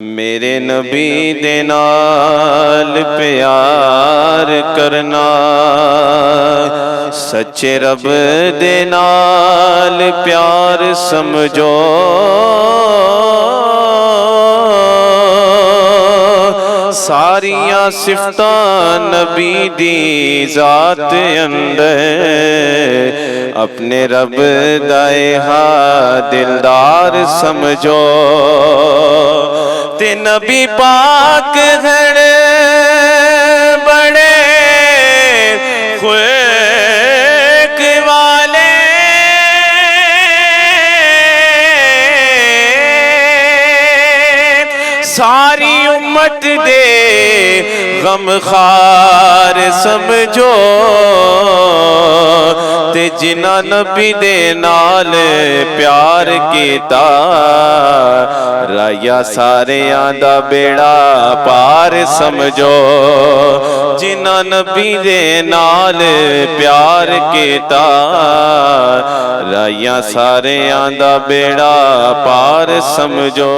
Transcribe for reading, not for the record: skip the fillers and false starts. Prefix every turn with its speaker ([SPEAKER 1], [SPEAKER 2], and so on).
[SPEAKER 1] मेरे नबी दे नाल प्यार करना, सच्चे रब दे नाल प्यार समझो। सारियां सिफतां नबी दी जात अंदर, अपने रब दाए हा दिलदार समझो। ते नबी पाक हैं बड़े खुल्क वाले, सारी उम्मत दे गमखार समझो। ते जिन्ना नबी दे नाल प्यार कीता, राया सारियां दा बेड़ा पार समझो। जिन्ना नबी दे नाल प्यार कीता, राया सारियां दा बेड़ा पार समझो।